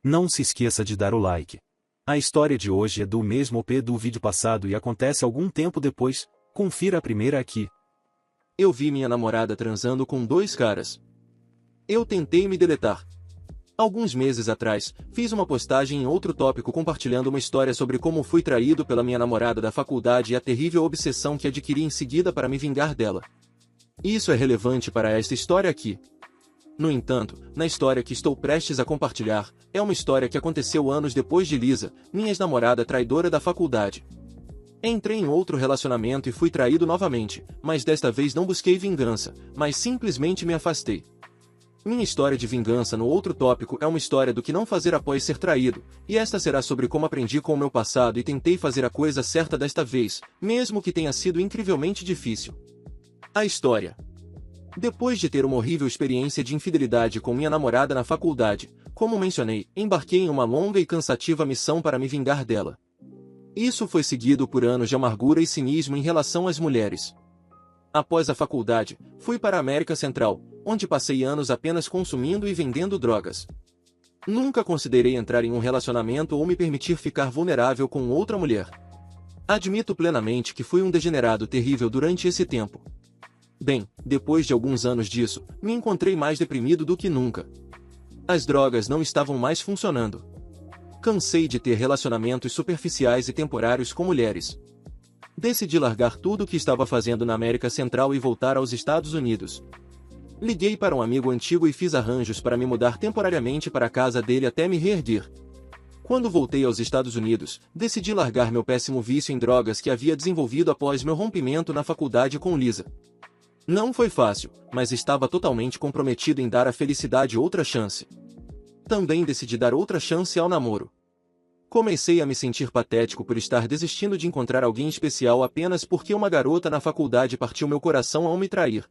Não se esqueça de dar o like. A história de hoje é do mesmo OP do vídeo passado e acontece algum tempo depois. Confira a primeira aqui. Eu vi minha namorada transando com dois caras. Eu tentei me deletar. Alguns meses atrás, fiz uma postagem em outro tópico compartilhando uma história sobre como fui traído pela minha namorada da faculdade e a terrível obsessão que adquiri em seguida para me vingar dela. Isso é relevante para esta história aqui. No entanto, na história que estou prestes a compartilhar, é uma história que aconteceu anos depois de Lisa, minha ex-namorada traidora da faculdade. Entrei em outro relacionamento e fui traído novamente, mas desta vez não busquei vingança, mas simplesmente me afastei. Minha história de vingança no outro tópico é uma história do que não fazer após ser traído, e esta será sobre como aprendi com o meu passado e tentei fazer a coisa certa desta vez, mesmo que tenha sido incrivelmente difícil. A história. Depois de ter uma horrível experiência de infidelidade com minha namorada na faculdade, como mencionei, embarquei em uma longa e cansativa missão para me vingar dela. Isso foi seguido por anos de amargura e cinismo em relação às mulheres. Após a faculdade, fui para a América Central, onde passei anos apenas consumindo e vendendo drogas. Nunca considerei entrar em um relacionamento ou me permitir ficar vulnerável com outra mulher. Admito plenamente que fui um degenerado terrível durante esse tempo. Bem, depois de alguns anos disso, me encontrei mais deprimido do que nunca. As drogas não estavam mais funcionando. Cansei de ter relacionamentos superficiais e temporários com mulheres. Decidi largar tudo o que estava fazendo na América Central e voltar aos Estados Unidos. Liguei para um amigo antigo e fiz arranjos para me mudar temporariamente para a casa dele até me reerguer. Quando voltei aos Estados Unidos, decidi largar meu péssimo vício em drogas que havia desenvolvido após meu rompimento na faculdade com Lisa. Não foi fácil, mas estava totalmente comprometido em dar à felicidade outra chance. Também decidi dar outra chance ao namoro. Comecei a me sentir patético por estar desistindo de encontrar alguém especial apenas porque uma garota na faculdade partiu meu coração ao me trair.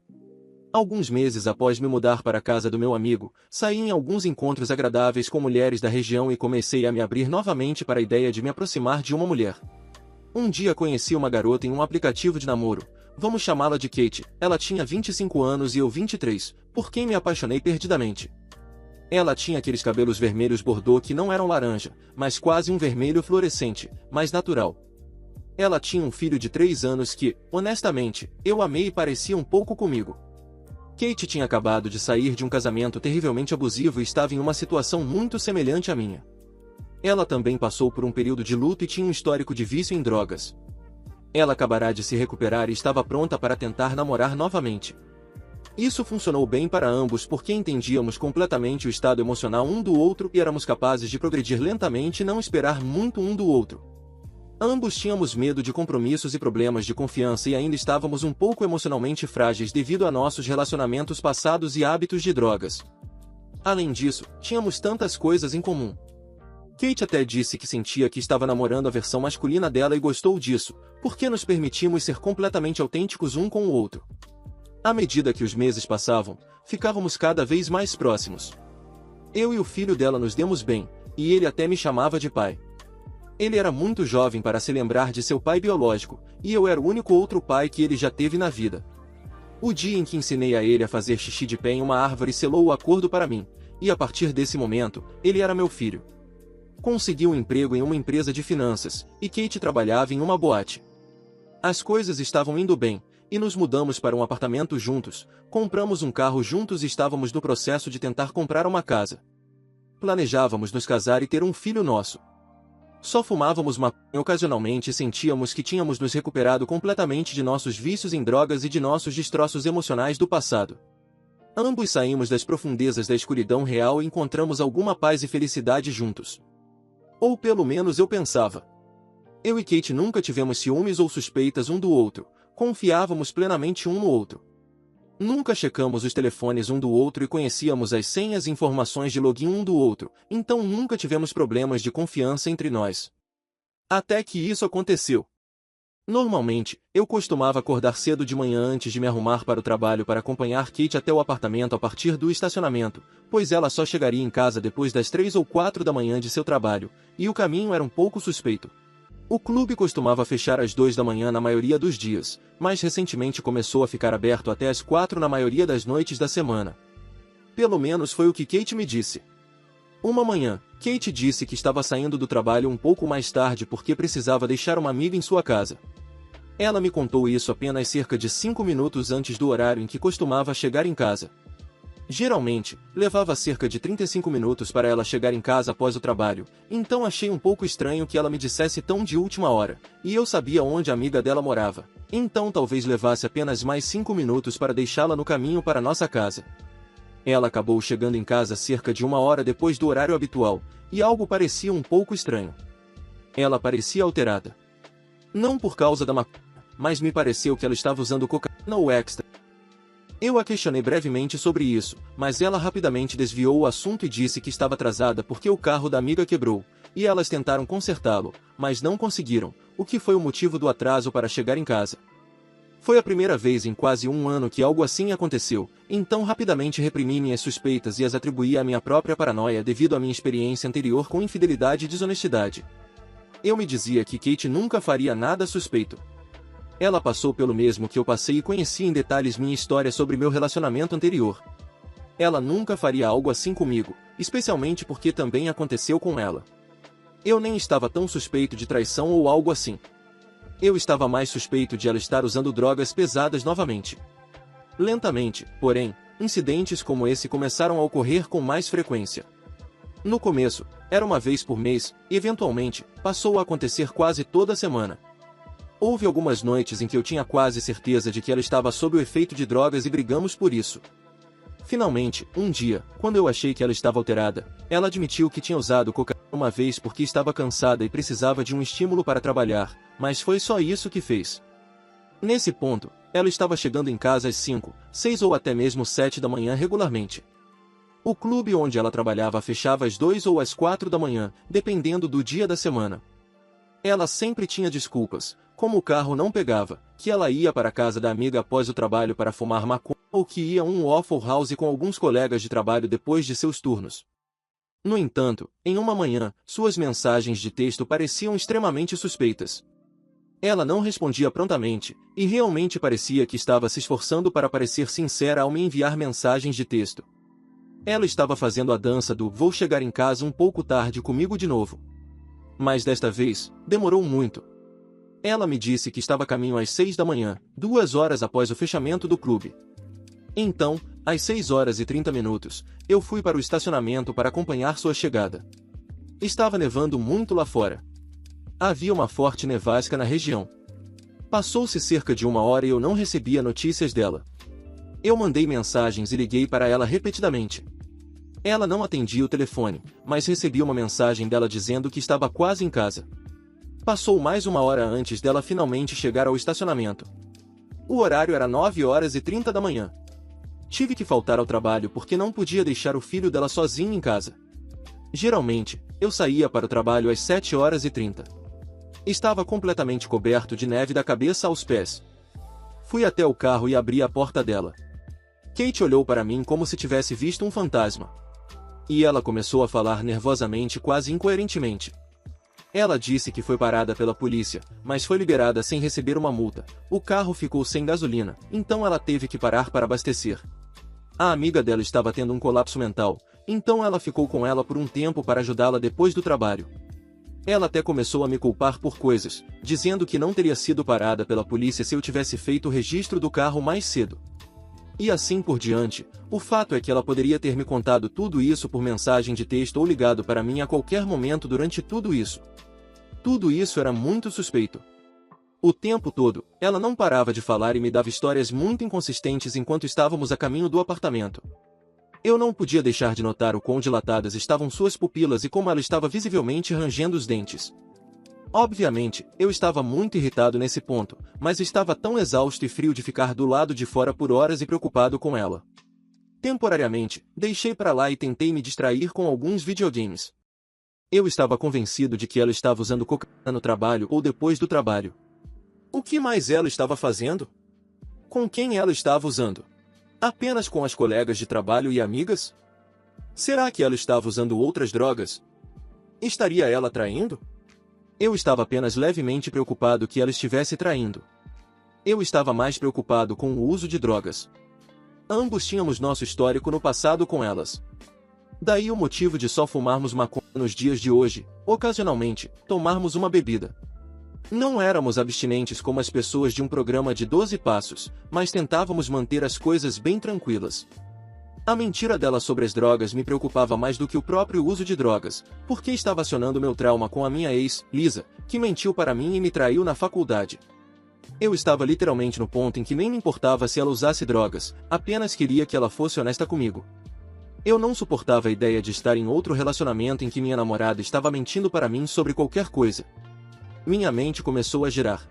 Alguns meses após me mudar para a casa do meu amigo, saí em alguns encontros agradáveis com mulheres da região e comecei a me abrir novamente para a ideia de me aproximar de uma mulher. Um dia conheci uma garota em um aplicativo de namoro. Vamos chamá-la de Kate. Ela tinha 25 anos e eu 23, por quem me apaixonei perdidamente. Ela tinha aqueles cabelos vermelhos bordô que não eram laranja, mas quase um vermelho fluorescente, mais natural. Ela tinha um filho de 3 anos que, honestamente, eu amei e parecia um pouco comigo. Kate tinha acabado de sair de um casamento terrivelmente abusivo e estava em uma situação muito semelhante à minha. Ela também passou por um período de luto e tinha um histórico de vício em drogas. Ela acabará de se recuperar e estava pronta para tentar namorar novamente. Isso funcionou bem para ambos porque entendíamos completamente o estado emocional um do outro e éramos capazes de progredir lentamente e não esperar muito um do outro. Ambos tínhamos medo de compromissos e problemas de confiança e ainda estávamos um pouco emocionalmente frágeis devido a nossos relacionamentos passados e hábitos de drogas. Além disso, tínhamos tantas coisas em comum. Kate até disse que sentia que estava namorando a versão masculina dela e gostou disso, porque nos permitimos ser completamente autênticos um com o outro. À medida que os meses passavam, ficávamos cada vez mais próximos. Eu e o filho dela nos demos bem, e ele até me chamava de pai. Ele era muito jovem para se lembrar de seu pai biológico, e eu era o único outro pai que ele já teve na vida. O dia em que ensinei a ele a fazer xixi de pé em uma árvore selou o acordo para mim, e a partir desse momento, ele era meu filho. Consegui um emprego em uma empresa de finanças, e Kate trabalhava em uma boate. As coisas estavam indo bem, e nos mudamos para um apartamento juntos, compramos um carro juntos e estávamos no processo de tentar comprar uma casa. Planejávamos nos casar e ter um filho nosso. Só fumávamos maconha ocasionalmente e sentíamos que tínhamos nos recuperado completamente de nossos vícios em drogas e de nossos destroços emocionais do passado. Ambos saímos das profundezas da escuridão real e encontramos alguma paz e felicidade juntos. Ou pelo menos eu pensava. Eu e Kate nunca tivemos ciúmes ou suspeitas um do outro, confiávamos plenamente um no outro. Nunca checamos os telefones um do outro e conhecíamos as senhas e informações de login um do outro, então nunca tivemos problemas de confiança entre nós. Até que isso aconteceu. Normalmente, eu costumava acordar cedo de manhã antes de me arrumar para o trabalho para acompanhar Kate até o apartamento a partir do estacionamento, pois ela só chegaria em casa depois das 3 ou 4 da manhã de seu trabalho, e o caminho era um pouco suspeito. O clube costumava fechar às 2 da manhã na maioria dos dias, mas recentemente começou a ficar aberto até às 4 na maioria das noites da semana. Pelo menos foi o que Kate me disse. Uma manhã, Kate disse que estava saindo do trabalho um pouco mais tarde porque precisava deixar uma amiga em sua casa. Ela me contou isso apenas cerca de 5 minutos antes do horário em que costumava chegar em casa. Geralmente, levava cerca de 35 minutos para ela chegar em casa após o trabalho, então achei um pouco estranho que ela me dissesse tão de última hora, e eu sabia onde a amiga dela morava. Então talvez levasse apenas mais 5 minutos para deixá-la no caminho para nossa casa. Ela acabou chegando em casa cerca de 1 hora depois do horário habitual, e algo parecia um pouco estranho. Ela parecia alterada. Não por causa da maconha, mas me pareceu que ela estava usando cocaína ou extra. Eu a questionei brevemente sobre isso, mas ela rapidamente desviou o assunto e disse que estava atrasada porque o carro da amiga quebrou, e elas tentaram consertá-lo, mas não conseguiram, o que foi o motivo do atraso para chegar em casa. Foi a primeira vez em quase 1 ano que algo assim aconteceu, então rapidamente reprimi minhas suspeitas e as atribuí à minha própria paranoia devido à minha experiência anterior com infidelidade e desonestidade. Eu me dizia que Kate nunca faria nada suspeito. Ela passou pelo mesmo que eu passei e conhecia em detalhes minha história sobre meu relacionamento anterior. Ela nunca faria algo assim comigo, especialmente porque também aconteceu com ela. Eu nem estava tão suspeito de traição ou algo assim. Eu estava mais suspeito de ela estar usando drogas pesadas novamente. Lentamente, porém, incidentes como esse começaram a ocorrer com mais frequência. No começo, era uma vez por mês, e eventualmente, passou a acontecer quase toda semana. Houve algumas noites em que eu tinha quase certeza de que ela estava sob o efeito de drogas e brigamos por isso. Finalmente, um dia, quando eu achei que ela estava alterada, ela admitiu que tinha usado cocaína uma vez porque estava cansada e precisava de um estímulo para trabalhar, mas foi só isso que fez. Nesse ponto, ela estava chegando em casa às 5, 6 ou até mesmo 7 da manhã regularmente. O clube onde ela trabalhava fechava às 2 ou às 4 da manhã, dependendo do dia da semana. Ela sempre tinha desculpas, como o carro não pegava, que ela ia para a casa da amiga após o trabalho para fumar maconha ou que ia a um Waffle House com alguns colegas de trabalho depois de seus turnos. No entanto, em uma manhã, suas mensagens de texto pareciam extremamente suspeitas. Ela não respondia prontamente, e realmente parecia que estava se esforçando para parecer sincera ao me enviar mensagens de texto. Ela estava fazendo a dança do "vou chegar em casa um pouco tarde comigo de novo". Mas desta vez, demorou muito. Ela me disse que estava a caminho às 6 da manhã, 2 horas após o fechamento do clube. Então, às 6 horas e 30 minutos, eu fui para o estacionamento para acompanhar sua chegada. Estava nevando muito lá fora. Havia uma forte nevasca na região. Passou-se cerca de 1 hora e eu não recebia notícias dela. Eu mandei mensagens e liguei para ela repetidamente. Ela não atendia o telefone, mas recebi uma mensagem dela dizendo que estava quase em casa. Passou mais 1 hora antes dela finalmente chegar ao estacionamento. O horário era 9 horas e 30 da manhã. Tive que faltar ao trabalho porque não podia deixar o filho dela sozinho em casa. Geralmente, eu saía para o trabalho às 7 horas e 30. Estava completamente coberto de neve da cabeça aos pés. Fui até o carro e abri a porta dela. Kate olhou para mim como se tivesse visto um fantasma. E ela começou a falar nervosamente, quase incoerentemente. Ela disse que foi parada pela polícia, mas foi liberada sem receber uma multa. O carro ficou sem gasolina, então ela teve que parar para abastecer. A amiga dela estava tendo um colapso mental, então ela ficou com ela por um tempo para ajudá-la depois do trabalho. Ela até começou a me culpar por coisas, dizendo que não teria sido parada pela polícia se eu tivesse feito o registro do carro mais cedo. E assim por diante. O fato é que ela poderia ter me contado tudo isso por mensagem de texto ou ligado para mim a qualquer momento durante tudo isso. Tudo isso era muito suspeito. O tempo todo, ela não parava de falar e me dava histórias muito inconsistentes enquanto estávamos a caminho do apartamento. Eu não podia deixar de notar o quão dilatadas estavam suas pupilas e como ela estava visivelmente rangendo os dentes. Obviamente, eu estava muito irritado nesse ponto, mas estava tão exausto e frio de ficar do lado de fora por horas e preocupado com ela. Temporariamente, deixei para lá e tentei me distrair com alguns videogames. Eu estava convencido de que ela estava usando cocaína no trabalho ou depois do trabalho. O que mais ela estava fazendo? Com quem ela estava usando? Apenas com as colegas de trabalho e amigas? Será que ela estava usando outras drogas? Estaria ela traindo? Eu estava apenas levemente preocupado que ela estivesse traindo. Eu estava mais preocupado com o uso de drogas. Ambos tínhamos nosso histórico no passado com elas. Daí o motivo de só fumarmos maconha nos dias de hoje, ocasionalmente, tomarmos uma bebida. Não éramos abstinentes como as pessoas de um programa de 12 passos, mas tentávamos manter as coisas bem tranquilas. A mentira dela sobre as drogas me preocupava mais do que o próprio uso de drogas, porque estava acionando meu trauma com a minha ex, Lisa, que mentiu para mim e me traiu na faculdade. Eu estava literalmente no ponto em que nem me importava se ela usasse drogas, apenas queria que ela fosse honesta comigo. Eu não suportava a ideia de estar em outro relacionamento em que minha namorada estava mentindo para mim sobre qualquer coisa. Minha mente começou a girar.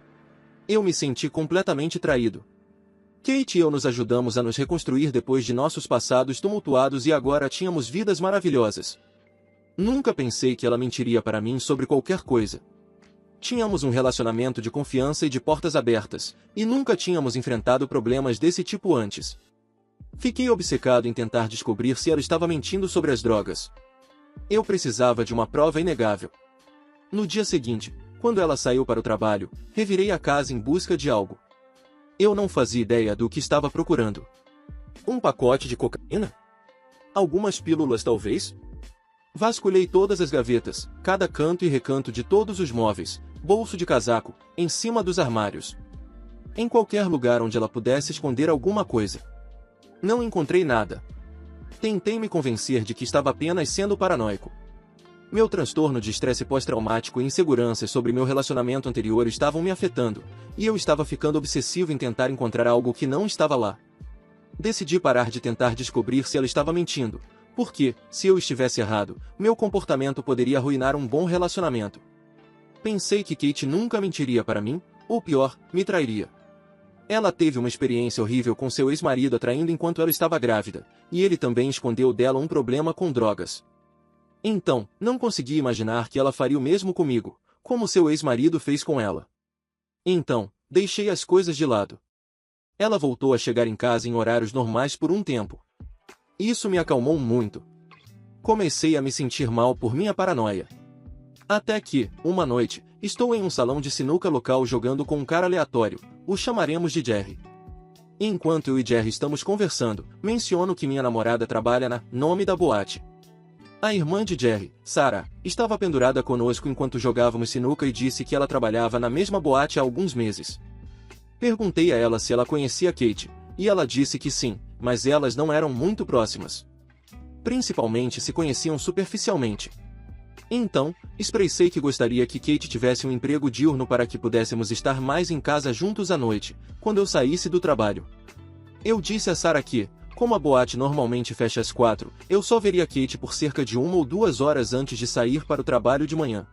Eu me senti completamente traído. Kate e eu nos ajudamos a nos reconstruir depois de nossos passados tumultuados e agora tínhamos vidas maravilhosas. Nunca pensei que ela mentiria para mim sobre qualquer coisa. Tínhamos um relacionamento de confiança e de portas abertas, e nunca tínhamos enfrentado problemas desse tipo antes. Fiquei obcecado em tentar descobrir se ela estava mentindo sobre as drogas. Eu precisava de uma prova inegável. No dia seguinte, quando ela saiu para o trabalho, revirei a casa em busca de algo. Eu não fazia ideia do que estava procurando. Um pacote de cocaína? Algumas pílulas talvez? Vasculhei todas as gavetas, cada canto e recanto de todos os móveis, bolso de casaco, em cima dos armários. Em qualquer lugar onde ela pudesse esconder alguma coisa. Não encontrei nada. Tentei me convencer de que estava apenas sendo paranoico. Meu transtorno de estresse pós-traumático e inseguranças sobre meu relacionamento anterior estavam me afetando, e eu estava ficando obsessivo em tentar encontrar algo que não estava lá. Decidi parar de tentar descobrir se ela estava mentindo, porque, se eu estivesse errado, meu comportamento poderia arruinar um bom relacionamento. Pensei que Kate nunca mentiria para mim, ou pior, me trairia. Ela teve uma experiência horrível com seu ex-marido a traindo enquanto ela estava grávida, e ele também escondeu dela um problema com drogas. Então, não consegui imaginar que ela faria o mesmo comigo, como seu ex-marido fez com ela. Então, deixei as coisas de lado. Ela voltou a chegar em casa em horários normais por um tempo. Isso me acalmou muito. Comecei a me sentir mal por minha paranoia. Até que, uma noite, estou em um salão de sinuca local jogando com um cara aleatório, o chamaremos de Jerry. Enquanto eu e Jerry estamos conversando, menciono que minha namorada trabalha na nome da boate. A irmã de Jerry, Sarah, estava pendurada conosco enquanto jogávamos sinuca e disse que ela trabalhava na mesma boate há alguns meses. Perguntei a ela se ela conhecia Kate, e ela disse que sim, mas elas não eram muito próximas. Principalmente se conheciam superficialmente. Então, expressei que gostaria que Kate tivesse um emprego diurno para que pudéssemos estar mais em casa juntos à noite, quando eu saísse do trabalho. Eu disse a Sarah que, como a boate normalmente fecha às 4, eu só veria Kate por cerca de 1 ou 2 horas antes de sair para o trabalho de manhã.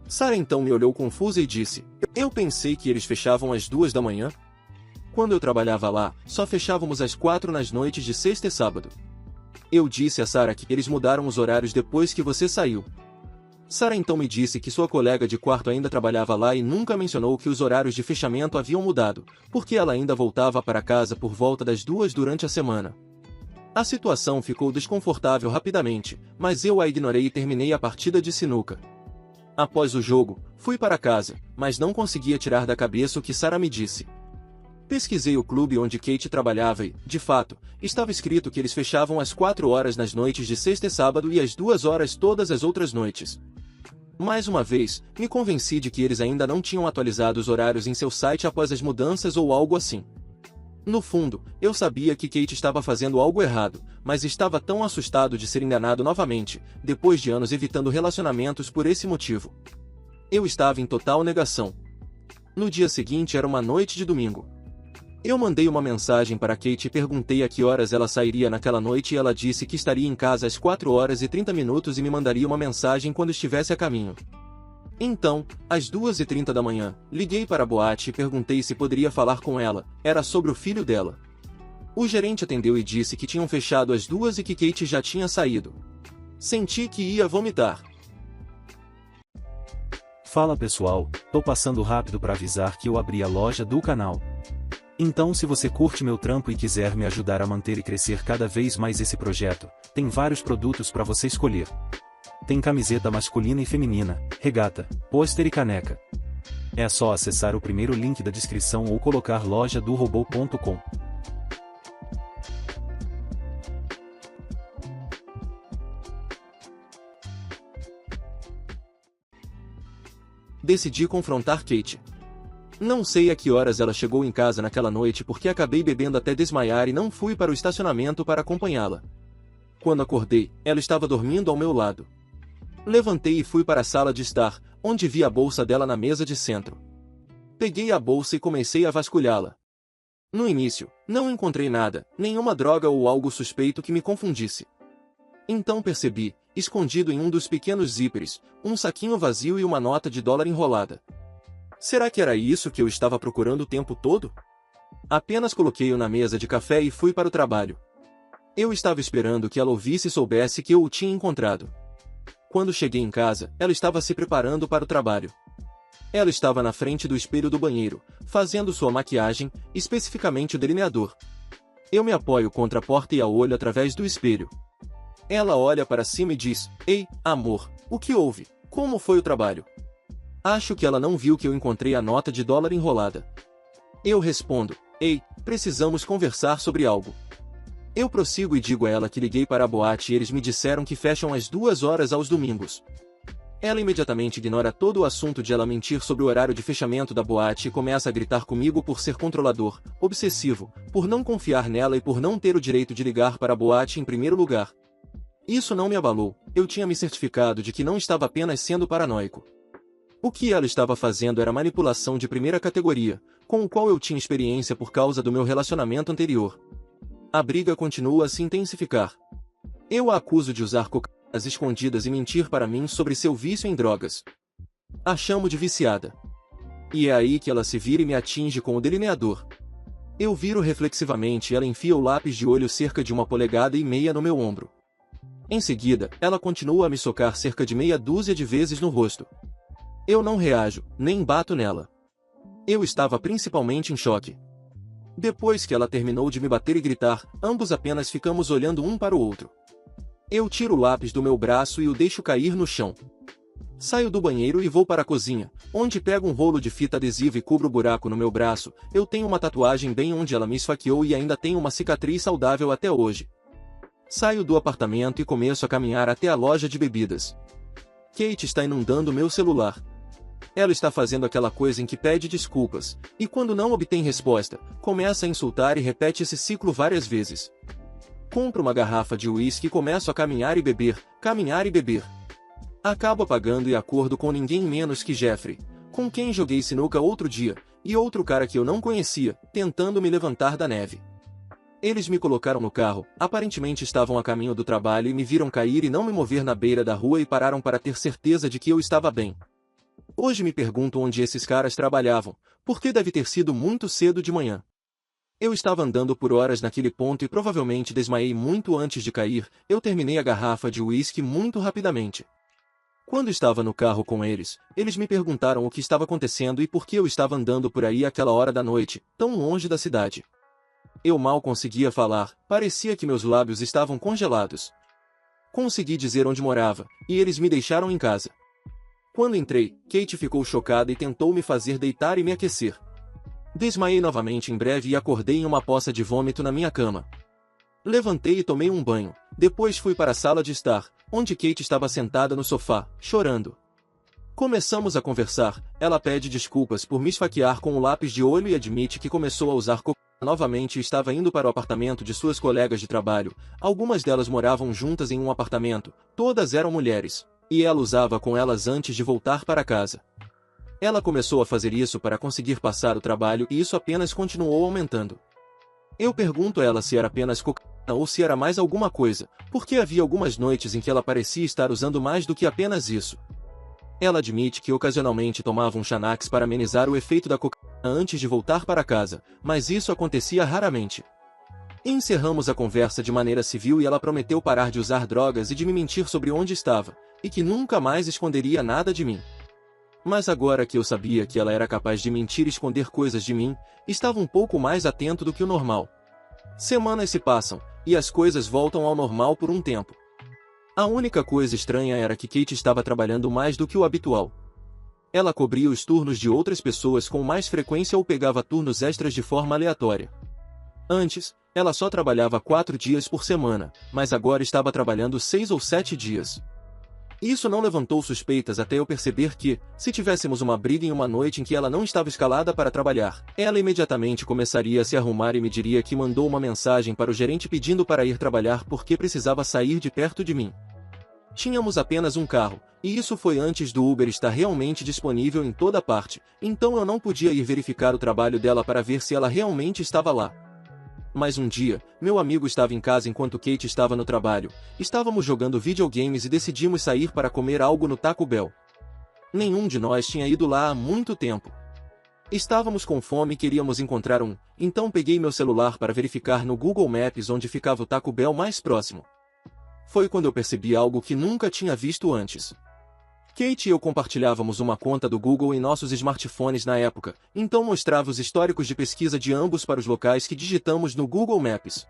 Sarah então me olhou confusa e disse, eu pensei que eles fechavam às 2 da manhã? Quando eu trabalhava lá, só fechávamos às 4 nas noites de sexta e sábado. Eu disse a Sarah que eles mudaram os horários depois que você saiu. Sarah então me disse que sua colega de quarto ainda trabalhava lá e nunca mencionou que os horários de fechamento haviam mudado, porque ela ainda voltava para casa por volta das 2 durante a semana. A situação ficou desconfortável rapidamente, mas eu a ignorei e terminei a partida de sinuca. Após o jogo, fui para casa, mas não conseguia tirar da cabeça o que Sarah me disse. Pesquisei o clube onde Kate trabalhava e, de fato, estava escrito que eles fechavam às 4 horas nas noites de sexta e sábado e às 2 horas todas as outras noites. Mais uma vez, me convenci de que eles ainda não tinham atualizado os horários em seu site após as mudanças ou algo assim. No fundo, eu sabia que Kate estava fazendo algo errado, mas estava tão assustado de ser enganado novamente, depois de anos evitando relacionamentos por esse motivo. Eu estava em total negação. No dia seguinte era uma noite de domingo. Eu mandei uma mensagem para Kate e perguntei a que horas ela sairia naquela noite e ela disse que estaria em casa às 4 horas e 30 minutos e me mandaria uma mensagem quando estivesse a caminho. Então, às 2h30 da manhã, liguei para a boate e perguntei se poderia falar com ela, era sobre o filho dela. O gerente atendeu e disse que tinham fechado às 2 e que Kate já tinha saído. Senti que ia vomitar. Fala pessoal, tô passando rápido para avisar que eu abri a loja do canal. Então se você curte meu trampo e quiser me ajudar a manter e crescer cada vez mais esse projeto, tem vários produtos para você escolher. Tem camiseta masculina e feminina, regata, pôster e caneca. É só acessar o primeiro link da descrição ou colocar lojadorobô.com. decidi confrontar Kate. Não sei a que horas ela chegou em casa naquela noite porque acabei bebendo até desmaiar e não fui para o estacionamento para acompanhá-la. Quando acordei, ela estava dormindo ao meu lado. Levantei e fui para a sala de estar, onde vi a bolsa dela na mesa de centro. Peguei a bolsa e comecei a vasculhá-la. No início, não encontrei nada, nenhuma droga ou algo suspeito que me confundisse. Então percebi, escondido em um dos pequenos zíperes, um saquinho vazio e uma nota de dólar enrolada. Será que era isso que eu estava procurando o tempo todo? Apenas coloquei-o na mesa de café e fui para o trabalho. Eu estava esperando que ela ouvisse e soubesse que eu o tinha encontrado. Quando cheguei em casa, ela estava se preparando para o trabalho. Ela estava na frente do espelho do banheiro, fazendo sua maquiagem, especificamente o delineador. Eu me apoio contra a porta e a olho através do espelho. Ela olha para cima e diz: "Ei, amor, o que houve? Como foi o trabalho?" Acho que ela não viu que eu encontrei a nota de dólar enrolada. Eu respondo: "Ei, precisamos conversar sobre algo." Eu prossigo e digo a ela que liguei para a boate e eles me disseram que fecham às 2 horas aos domingos. Ela imediatamente ignora todo o assunto de ela mentir sobre o horário de fechamento da boate e começa a gritar comigo por ser controlador, obsessivo, por não confiar nela e por não ter o direito de ligar para a boate em primeiro lugar. Isso não me abalou, eu tinha me certificado de que não estava apenas sendo paranoico. O que ela estava fazendo era manipulação de primeira categoria, com o qual eu tinha experiência por causa do meu relacionamento anterior. A briga continua a se intensificar. Eu a acuso de usar cocaínas escondidas e mentir para mim sobre seu vício em drogas. A chamo de viciada. E é aí que ela se vira e me atinge com o delineador. Eu viro reflexivamente e ela enfia o lápis de olho cerca de 1,5 polegadas no meu ombro. Em seguida, ela continua a me socar cerca de meia dúzia de vezes no rosto. Eu não reajo, nem bato nela. Eu estava principalmente em choque. Depois que ela terminou de me bater e gritar, ambos apenas ficamos olhando um para o outro. Eu tiro o lápis do meu braço e o deixo cair no chão. Saio do banheiro e vou para a cozinha, onde pego um rolo de fita adesiva e cubro o buraco no meu braço. Eu tenho uma tatuagem bem onde ela me esfaqueou e ainda tenho uma cicatriz saudável até hoje. Saio do apartamento e começo a caminhar até a loja de bebidas. Kate está inundando meu celular. Ela está fazendo aquela coisa em que pede desculpas, e quando não obtém resposta, começa a insultar e repete esse ciclo várias vezes. Compro uma garrafa de uísque e começo a caminhar e beber, caminhar e beber. Acabo apagando e acordo com ninguém menos que Jeffrey, com quem joguei sinuca outro dia, e outro cara que eu não conhecia, tentando me levantar da neve. Eles me colocaram no carro, aparentemente estavam a caminho do trabalho e me viram cair e não me mover na beira da rua e pararam para ter certeza de que eu estava bem. Hoje me pergunto onde esses caras trabalhavam, porque deve ter sido muito cedo de manhã. Eu estava andando por horas naquele ponto e provavelmente desmaiei muito antes de cair. Eu terminei a garrafa de uísque muito rapidamente. Quando estava no carro com eles, eles me perguntaram o que estava acontecendo e por que eu estava andando por aí àquela hora da noite, tão longe da cidade. Eu mal conseguia falar, parecia que meus lábios estavam congelados. Consegui dizer onde morava, e eles me deixaram em casa. Quando entrei, Kate ficou chocada e tentou me fazer deitar e me aquecer. Desmaiei novamente em breve e acordei em uma poça de vômito na minha cama. Levantei e tomei um banho, depois fui para a sala de estar, onde Kate estava sentada no sofá, chorando. Começamos a conversar, ela pede desculpas por me esfaquear com o lápis de olho e admite que começou a usar cocaína novamente e estava indo para o apartamento de suas colegas de trabalho. Algumas delas moravam juntas em um apartamento, todas eram mulheres, e ela usava com elas antes de voltar para casa. Ela começou a fazer isso para conseguir passar o trabalho e isso apenas continuou aumentando. Eu pergunto a ela se era apenas cocaína ou se era mais alguma coisa, porque havia algumas noites em que ela parecia estar usando mais do que apenas isso. Ela admite que ocasionalmente tomava um Xanax para amenizar o efeito da cocaína antes de voltar para casa, mas isso acontecia raramente. Encerramos a conversa de maneira civil e ela prometeu parar de usar drogas e de me mentir sobre onde estava, e que nunca mais esconderia nada de mim. Mas agora que eu sabia que ela era capaz de mentir e esconder coisas de mim, estava um pouco mais atento do que o normal. Semanas se passam, e as coisas voltam ao normal por um tempo. A única coisa estranha era que Kate estava trabalhando mais do que o habitual. Ela cobria os turnos de outras pessoas com mais frequência ou pegava turnos extras de forma aleatória. Antes, ela só trabalhava 4 dias por semana, mas agora estava trabalhando 6 ou 7 dias. Isso não levantou suspeitas até eu perceber que, se tivéssemos uma briga em uma noite em que ela não estava escalada para trabalhar, ela imediatamente começaria a se arrumar e me diria que mandou uma mensagem para o gerente pedindo para ir trabalhar porque precisava sair de perto de mim. Tínhamos apenas um carro, e isso foi antes do Uber estar realmente disponível em toda parte, então eu não podia ir verificar o trabalho dela para ver se ela realmente estava lá. Mas um dia, meu amigo estava em casa enquanto Kate estava no trabalho. Estávamos jogando videogames e decidimos sair para comer algo no Taco Bell. Nenhum de nós tinha ido lá há muito tempo. Estávamos com fome e queríamos encontrar então peguei meu celular para verificar no Google Maps onde ficava o Taco Bell mais próximo. Foi quando eu percebi algo que nunca tinha visto antes. Kate e eu compartilhávamos uma conta do Google em nossos smartphones na época, então mostrava os históricos de pesquisa de ambos para os locais que digitamos no Google Maps.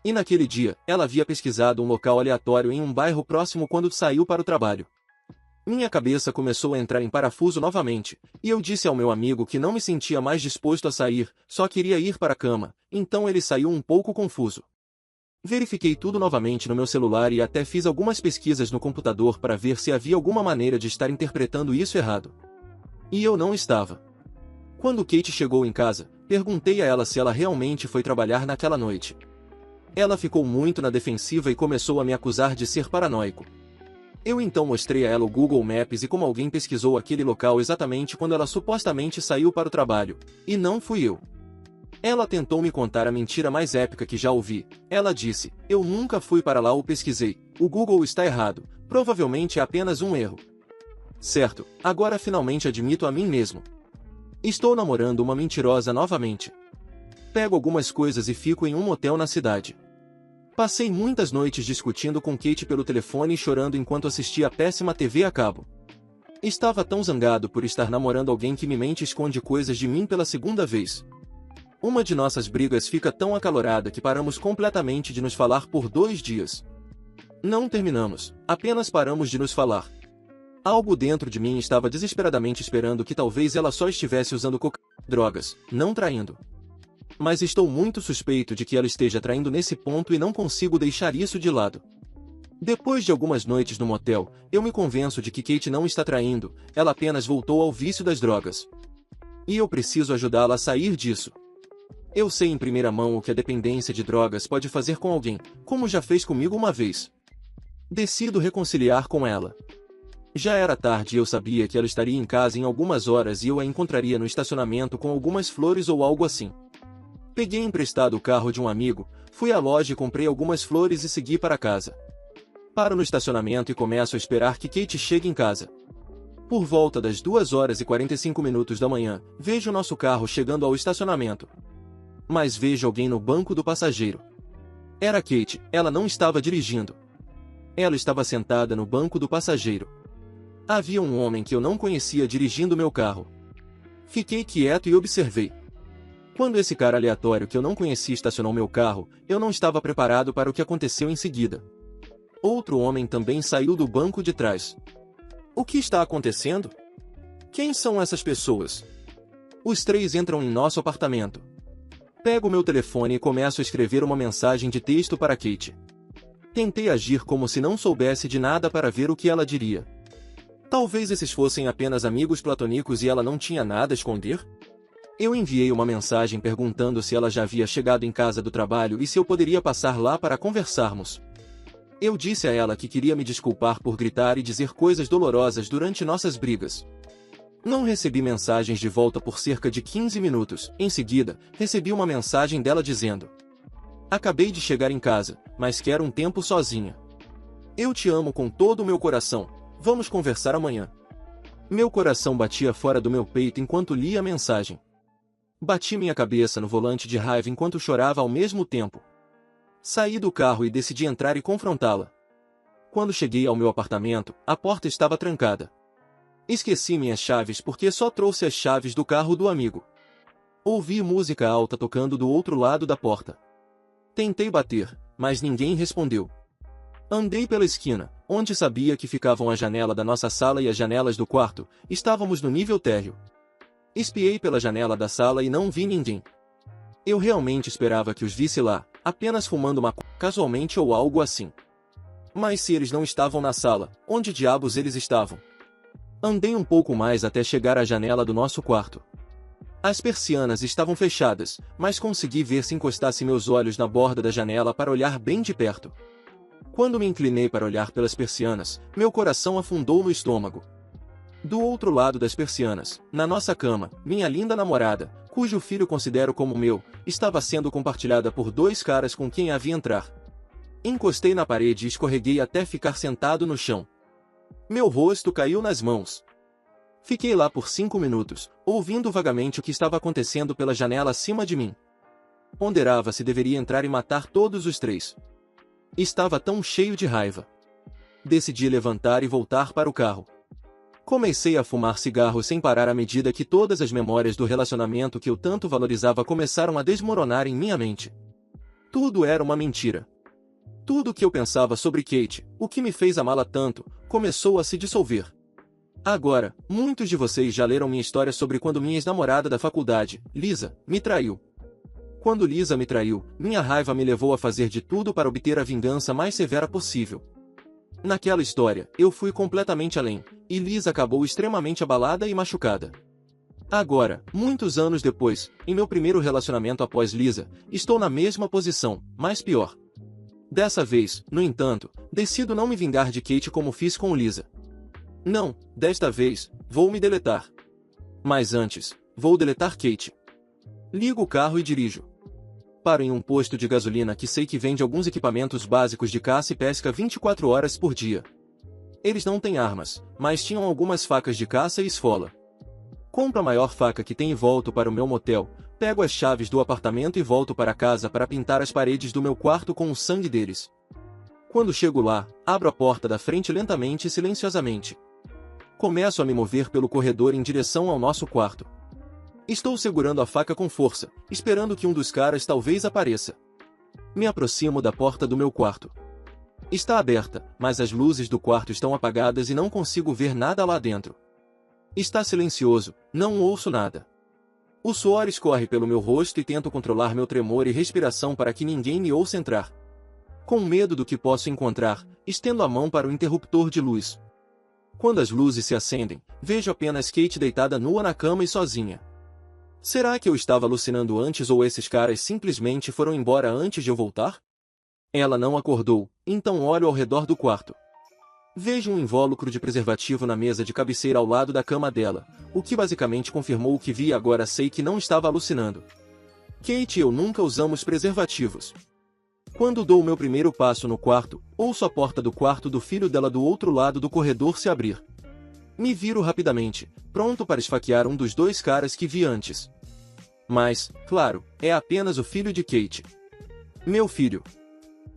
E naquele dia, ela havia pesquisado um local aleatório em um bairro próximo quando saiu para o trabalho. Minha cabeça começou a entrar em parafuso novamente, e eu disse ao meu amigo que não me sentia mais disposto a sair, só queria ir para a cama, então ele saiu um pouco confuso. Verifiquei tudo novamente no meu celular e até fiz algumas pesquisas no computador para ver se havia alguma maneira de estar interpretando isso errado. E eu não estava. Quando Kate chegou em casa, perguntei a ela se ela realmente foi trabalhar naquela noite. Ela ficou muito na defensiva e começou a me acusar de ser paranoico. Eu então mostrei a ela o Google Maps e como alguém pesquisou aquele local exatamente quando ela supostamente saiu para o trabalho, e não fui eu. Ela tentou me contar a mentira mais épica que já ouvi. Ela disse, eu nunca fui para lá ou pesquisei, o Google está errado, provavelmente é apenas um erro. Certo, agora finalmente admito a mim mesmo. Estou namorando uma mentirosa novamente. Pego algumas coisas e fico em um motel na cidade. Passei muitas noites discutindo com Kate pelo telefone e chorando enquanto assistia a péssima TV a cabo. Estava tão zangado por estar namorando alguém que me mente e esconde coisas de mim pela segunda vez. Uma de nossas brigas fica tão acalorada que paramos completamente de nos falar por 2 dias. Não terminamos, apenas paramos de nos falar. Algo dentro de mim estava desesperadamente esperando que talvez ela só estivesse usando drogas, não traindo. Mas estou muito suspeito de que ela esteja traindo nesse ponto e não consigo deixar isso de lado. Depois de algumas noites no motel, eu me convenço de que Kate não está traindo, ela apenas voltou ao vício das drogas. E eu preciso ajudá-la a sair disso. Eu sei em primeira mão o que a dependência de drogas pode fazer com alguém, como já fez comigo uma vez. Decido reconciliar com ela. Já era tarde e eu sabia que ela estaria em casa em algumas horas e eu a encontraria no estacionamento com algumas flores ou algo assim. Peguei emprestado o carro de um amigo, fui à loja e comprei algumas flores e segui para casa. Paro no estacionamento e começo a esperar que Kate chegue em casa. Por volta das 2h45 da manhã, vejo nosso carro chegando ao estacionamento. Mas vejo alguém no banco do passageiro. Era Kate, ela não estava dirigindo. Ela estava sentada no banco do passageiro. Havia um homem que eu não conhecia dirigindo meu carro. Fiquei quieto e observei. Quando esse cara aleatório que eu não conhecia estacionou meu carro, eu não estava preparado para o que aconteceu em seguida. Outro homem também saiu do banco de trás. O que está acontecendo? Quem são essas pessoas? Os 3 entram em nosso apartamento. Pego meu telefone e começo a escrever uma mensagem de texto para Kate. Tentei agir como se não soubesse de nada para ver o que ela diria. Talvez esses fossem apenas amigos platônicos e ela não tinha nada a esconder? Eu enviei uma mensagem perguntando se ela já havia chegado em casa do trabalho e se eu poderia passar lá para conversarmos. Eu disse a ela que queria me desculpar por gritar e dizer coisas dolorosas durante nossas brigas. Não recebi mensagens de volta por cerca de 15 minutos. Em seguida, recebi uma mensagem dela dizendo: acabei de chegar em casa, mas quero um tempo sozinha. Eu te amo com todo o meu coração. Vamos conversar amanhã. Meu coração batia fora do meu peito enquanto lia a mensagem. Bati minha cabeça no volante de raiva enquanto chorava ao mesmo tempo. Saí do carro e decidi entrar e confrontá-la. Quando cheguei ao meu apartamento, a porta estava trancada. Esqueci minhas chaves porque só trouxe as chaves do carro do amigo. Ouvi música alta tocando do outro lado da porta. Tentei bater, mas ninguém respondeu. Andei pela esquina, onde sabia que ficavam a janela da nossa sala e as janelas do quarto. Estávamos no nível térreo. Espiei pela janela da sala e não vi ninguém. Eu realmente esperava que os visse lá, apenas fumando casualmente ou algo assim. Mas se eles não estavam na sala, onde diabos eles estavam? Andei um pouco mais até chegar à janela do nosso quarto. As persianas estavam fechadas, mas consegui ver se encostasse meus olhos na borda da janela para olhar bem de perto. Quando me inclinei para olhar pelas persianas, meu coração afundou no estômago. Do outro lado das persianas, na nossa cama, minha linda namorada, cujo filho considero como meu, estava sendo compartilhada por dois caras com quem havia entrar. Encostei na parede e escorreguei até ficar sentado no chão. Meu rosto caiu nas mãos. Fiquei lá por 5 minutos, ouvindo vagamente o que estava acontecendo pela janela acima de mim. Ponderava se deveria entrar e matar todos os três. Estava tão cheio de raiva. Decidi levantar e voltar para o carro. Comecei a fumar cigarro sem parar à medida que todas as memórias do relacionamento que eu tanto valorizava começaram a desmoronar em minha mente. Tudo era uma mentira. Tudo o que eu pensava sobre Kate, o que me fez amá-la tanto, começou a se dissolver. Agora, muitos de vocês já leram minha história sobre quando minha ex-namorada da faculdade, Lisa, me traiu. Quando Lisa me traiu, minha raiva me levou a fazer de tudo para obter a vingança mais severa possível. Naquela história, eu fui completamente além, e Lisa acabou extremamente abalada e machucada. Agora, muitos anos depois, em meu primeiro relacionamento após Lisa, estou na mesma posição, mas pior. Dessa vez, no entanto, decido não me vingar de Kate como fiz com Lisa. Não, desta vez, vou me deletar. Mas antes, vou deletar Kate. Ligo o carro e dirijo. Paro em um posto de gasolina que sei que vende alguns equipamentos básicos de caça e pesca 24 horas por dia. Eles não têm armas, mas tinham algumas facas de caça e esfola. Compro a maior faca que tem e volto para o meu motel, pego as chaves do apartamento e volto para casa para pintar as paredes do meu quarto com o sangue deles. Quando chego lá, abro a porta da frente lentamente e silenciosamente. Começo a me mover pelo corredor em direção ao nosso quarto. Estou segurando a faca com força, esperando que um dos caras talvez apareça. Me aproximo da porta do meu quarto. Está aberta, mas as luzes do quarto estão apagadas e não consigo ver nada lá dentro. Está silencioso, não ouço nada. O suor escorre pelo meu rosto e tento controlar meu tremor e respiração para que ninguém me ouça entrar. Com medo do que posso encontrar, estendo a mão para o interruptor de luz. Quando as luzes se acendem, vejo apenas Kate deitada nua na cama e sozinha. Será que eu estava alucinando antes ou esses caras simplesmente foram embora antes de eu voltar? Ela não acordou, então olho ao redor do quarto. Vejo um invólucro de preservativo na mesa de cabeceira ao lado da cama dela, o que basicamente confirmou o que vi e agora sei que não estava alucinando. Kate e eu nunca usamos preservativos. Quando dou o meu primeiro passo no quarto, ouço a porta do quarto do filho dela do outro lado do corredor se abrir. Me viro rapidamente, pronto para esfaquear um dos dois caras que vi antes. Mas, claro, é apenas o filho de Kate. Meu filho.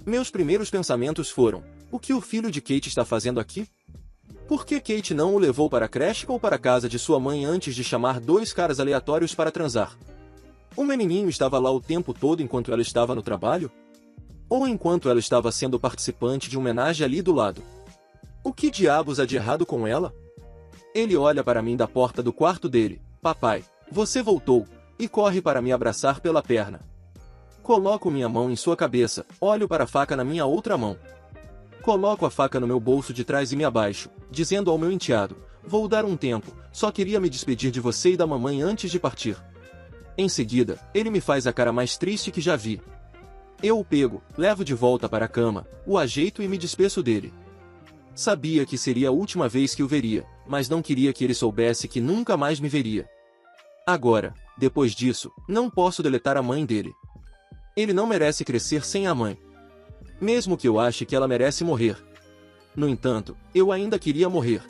Meus primeiros pensamentos foram: o que o filho de Kate está fazendo aqui? Por que Kate não o levou para a creche ou para a casa de sua mãe antes de chamar dois caras aleatórios para transar? O menininho estava lá o tempo todo enquanto ela estava no trabalho? Ou enquanto ela estava sendo participante de uma homenagem ali do lado? O que diabos há de errado com ela? Ele olha para mim da porta do quarto dele: papai, você voltou, e corre para me abraçar pela perna. Coloco minha mão em sua cabeça, olho para a faca na minha outra mão. Coloco a faca no meu bolso de trás e me abaixo, dizendo ao meu enteado: vou dar um tempo, só queria me despedir de você e da mamãe antes de partir. Em seguida, ele me faz a cara mais triste que já vi. Eu o pego, levo de volta para a cama, o ajeito e me despeço dele. Sabia que seria a última vez que o veria, mas não queria que ele soubesse que nunca mais me veria. Agora, depois disso, não posso deletar a mãe dele. Ele não merece crescer sem a mãe. Mesmo que eu ache que ela merece morrer. No entanto, eu ainda queria morrer.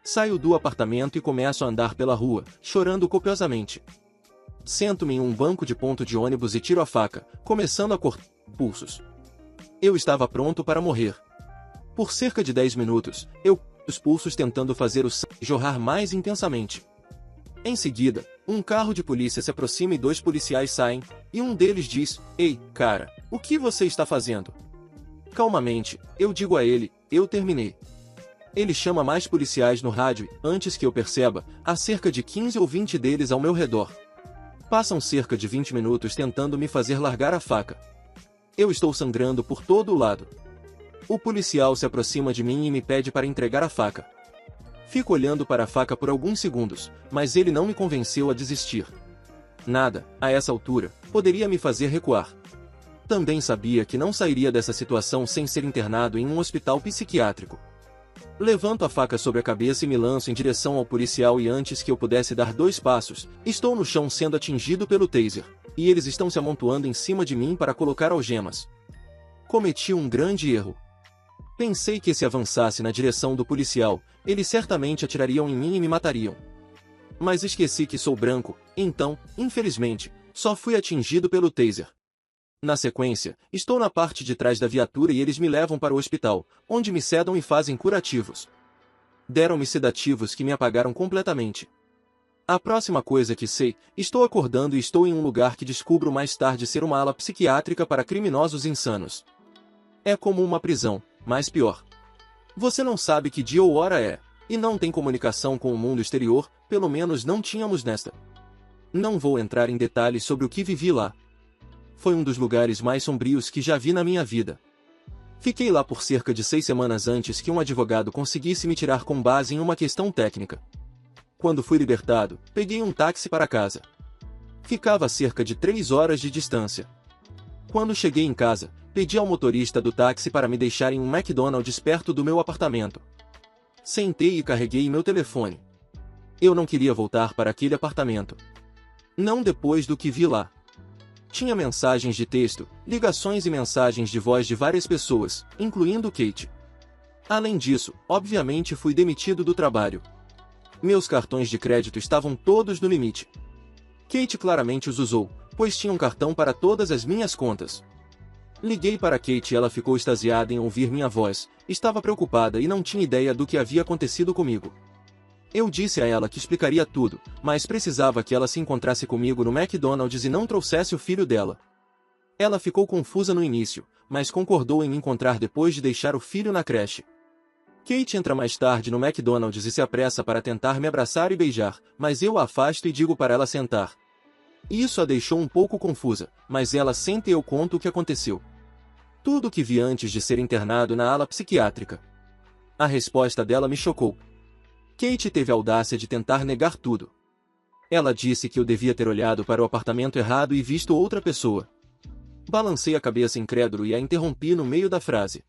Saio do apartamento e começo a andar pela rua, chorando copiosamente. Sento-me em um banco de ponto de ônibus e tiro a faca, começando a cortar pulsos. Eu estava pronto para morrer. Por cerca de 10 minutos, eu os pulsos tentando fazer o sangue jorrar mais intensamente. Em seguida, um carro de polícia se aproxima e dois policiais saem, e um deles diz: ei, cara, o que você está fazendo? Calmamente, eu digo a ele: eu terminei. Ele chama mais policiais no rádio e, antes que eu perceba, há cerca de 15 ou 20 deles ao meu redor. Passam cerca de 20 minutos tentando me fazer largar a faca. Eu estou sangrando por todo o lado. O policial se aproxima de mim e me pede para entregar a faca. Fico olhando para a faca por alguns segundos, mas ele não me convenceu a desistir. Nada, a essa altura, poderia me fazer recuar. Também sabia que não sairia dessa situação sem ser internado em um hospital psiquiátrico. Levanto a faca sobre a cabeça e me lanço em direção ao policial e antes que eu pudesse dar 2 passos, estou no chão sendo atingido pelo taser, e eles estão se amontoando em cima de mim para colocar algemas. Cometi um grande erro. Pensei que se avançasse na direção do policial, eles certamente atirariam em mim e me matariam. Mas esqueci que sou branco, então, infelizmente, só fui atingido pelo taser. Na sequência, estou na parte de trás da viatura e eles me levam para o hospital, onde me sedam e fazem curativos. Deram-me sedativos que me apagaram completamente. A próxima coisa que sei, estou acordando e estou em um lugar que descubro mais tarde ser uma ala psiquiátrica para criminosos insanos. É como uma prisão, mas pior. Você não sabe que dia ou hora é, e não tem comunicação com o mundo exterior, pelo menos não tínhamos nesta. Não vou entrar em detalhes sobre o que vivi lá. Foi um dos lugares mais sombrios que já vi na minha vida. Fiquei lá por cerca de 6 semanas antes que um advogado conseguisse me tirar com base em uma questão técnica. Quando fui libertado, peguei um táxi para casa. Ficava a cerca de 3 horas de distância. Quando cheguei em casa, pedi ao motorista do táxi para me deixar em um McDonald's perto do meu apartamento. Sentei e carreguei meu telefone. Eu não queria voltar para aquele apartamento. Não depois do que vi lá. Tinha mensagens de texto, ligações e mensagens de voz de várias pessoas, incluindo Kate. Além disso, obviamente fui demitido do trabalho. Meus cartões de crédito estavam todos no limite. Kate claramente os usou, pois tinha um cartão para todas as minhas contas. Liguei para Kate e ela ficou extasiada em ouvir minha voz, estava preocupada e não tinha ideia do que havia acontecido comigo. Eu disse a ela que explicaria tudo, mas precisava que ela se encontrasse comigo no McDonald's e não trouxesse o filho dela. Ela ficou confusa no início, mas concordou em me encontrar depois de deixar o filho na creche. Kate entra mais tarde no McDonald's e se apressa para tentar me abraçar e beijar, mas eu a afasto e digo para ela sentar. Isso a deixou um pouco confusa, mas ela senta e eu conto o que aconteceu. Tudo o que vi antes de ser internado na ala psiquiátrica. A resposta dela me chocou. Kate teve a audácia de tentar negar tudo. Ela disse que eu devia ter olhado para o apartamento errado e visto outra pessoa. Balancei a cabeça incrédulo e a interrompi no meio da frase.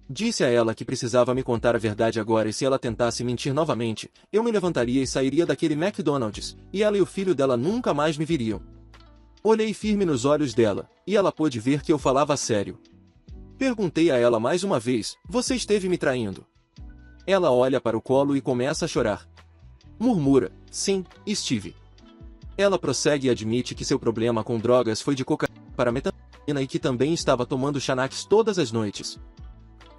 Disse a ela que precisava me contar a verdade agora e se ela tentasse mentir novamente, eu me levantaria e sairia daquele McDonald's, e ela e o filho dela nunca mais me viriam. Olhei firme nos olhos dela, e ela pôde ver que eu falava sério. Perguntei a ela mais uma vez, você esteve me traindo? Ela olha para o colo e começa a chorar. Murmura, sim, estive. Ela prossegue e admite que seu problema com drogas foi de cocaína para metanfetamina e que também estava tomando Xanax todas as noites.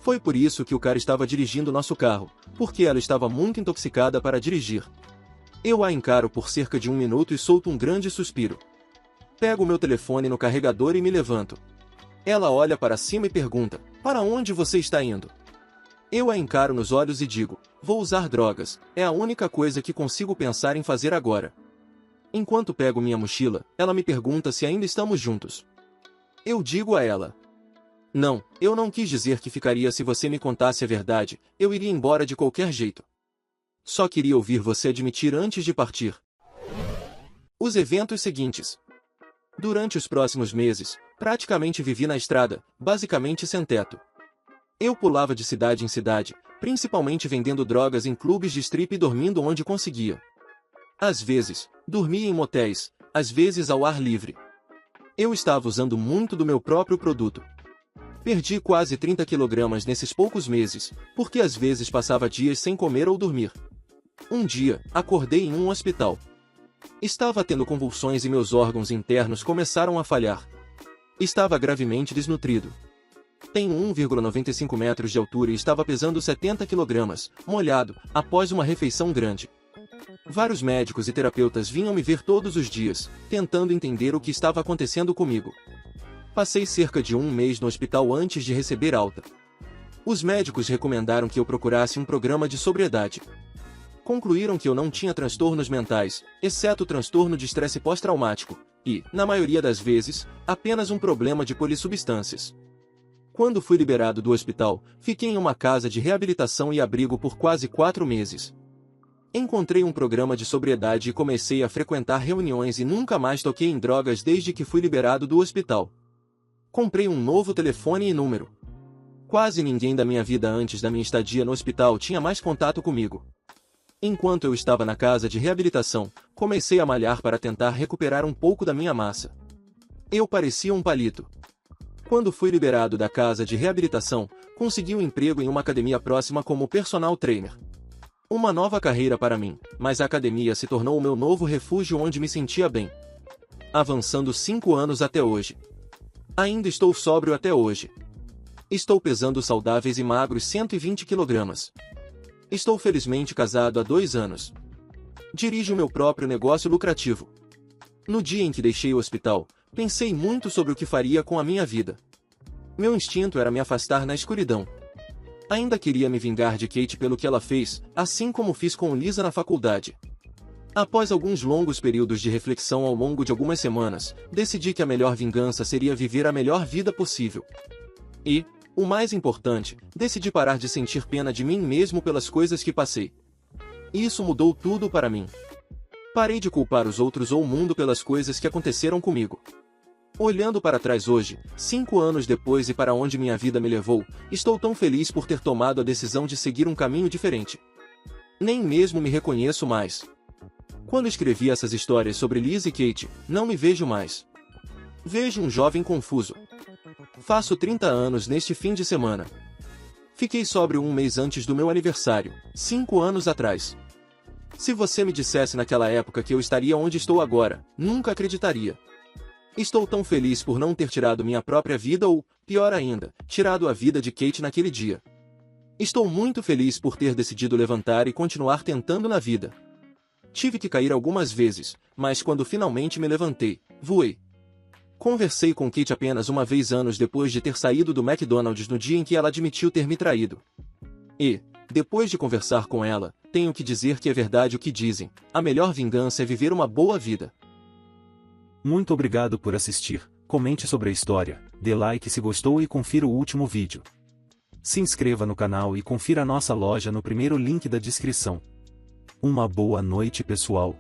Foi por isso que o cara estava dirigindo nosso carro, porque ela estava muito intoxicada para dirigir. Eu a encaro por cerca de 1 minuto e solto um grande suspiro. Pego meu telefone no carregador e me levanto. Ela olha para cima e pergunta, para onde você está indo? Eu a encaro nos olhos e digo, vou usar drogas, é a única coisa que consigo pensar em fazer agora. Enquanto pego minha mochila, ela me pergunta se ainda estamos juntos. Eu digo a ela, não, eu não quis dizer que ficaria se você me contasse a verdade, eu iria embora de qualquer jeito. Só queria ouvir você admitir antes de partir. Os eventos seguintes. Durante os próximos meses, praticamente vivi na estrada, basicamente sem teto. Eu pulava de cidade em cidade, principalmente vendendo drogas em clubes de strip e dormindo onde conseguia. Às vezes, dormia em motéis, às vezes ao ar livre. Eu estava usando muito do meu próprio produto. Perdi quase 30 kg nesses poucos meses, porque às vezes passava dias sem comer ou dormir. Um dia, acordei em um hospital. Estava tendo convulsões e meus órgãos internos começaram a falhar. Estava gravemente desnutrido. Tenho 1,95 metros de altura e estava pesando 70 kg, molhado, após uma refeição grande. Vários médicos e terapeutas vinham me ver todos os dias, tentando entender o que estava acontecendo comigo. Passei cerca de 1 mês no hospital antes de receber alta. Os médicos recomendaram que eu procurasse um programa de sobriedade. Concluíram que eu não tinha transtornos mentais, exceto o transtorno de estresse pós-traumático, e, na maioria das vezes, apenas um problema de polissubstâncias. Quando fui liberado do hospital, fiquei em uma casa de reabilitação e abrigo por quase 4 meses. Encontrei um programa de sobriedade e comecei a frequentar reuniões e nunca mais toquei em drogas desde que fui liberado do hospital. Comprei um novo telefone e número. Quase ninguém da minha vida antes da minha estadia no hospital tinha mais contato comigo. Enquanto eu estava na casa de reabilitação, comecei a malhar para tentar recuperar um pouco da minha massa. Eu parecia um palito. Quando fui liberado da casa de reabilitação, consegui um emprego em uma academia próxima como personal trainer. Uma nova carreira para mim, mas a academia se tornou o meu novo refúgio onde me sentia bem. Avançando 5 anos até hoje. Ainda estou sóbrio até hoje. Estou pesando saudáveis e magros 120 kg. Estou felizmente casado há 2 anos. Dirijo meu próprio negócio lucrativo. No dia em que deixei o hospital, pensei muito sobre o que faria com a minha vida. Meu instinto era me afastar na escuridão. Ainda queria me vingar de Kate pelo que ela fez, assim como fiz com Lisa na faculdade. Após alguns longos períodos de reflexão ao longo de algumas semanas, decidi que a melhor vingança seria viver a melhor vida possível. E, o mais importante, decidi parar de sentir pena de mim mesmo pelas coisas que passei. Isso mudou tudo para mim. Parei de culpar os outros ou o mundo pelas coisas que aconteceram comigo. Olhando para trás hoje, 5 anos depois e para onde minha vida me levou, estou tão feliz por ter tomado a decisão de seguir um caminho diferente. Nem mesmo me reconheço mais. Quando escrevi essas histórias sobre Liz e Kate, não me vejo mais. Vejo um jovem confuso. Faço 30 anos neste fim de semana. Fiquei sóbrio 1 mês antes do meu aniversário, 5 anos atrás. Se você me dissesse naquela época que eu estaria onde estou agora, nunca acreditaria. Estou tão feliz por não ter tirado minha própria vida ou, pior ainda, tirado a vida de Kate naquele dia. Estou muito feliz por ter decidido levantar e continuar tentando na vida. Tive que cair algumas vezes, mas quando finalmente me levantei, voei. Conversei com Kate apenas uma vez anos depois de ter saído do McDonald's no dia em que ela admitiu ter me traído. E, depois de conversar com ela, tenho que dizer que é verdade o que dizem, a melhor vingança é viver uma boa vida. Muito obrigado por assistir, comente sobre a história, dê like se gostou e confira o último vídeo. Se inscreva no canal e confira a nossa loja no primeiro link da descrição. Uma boa noite pessoal.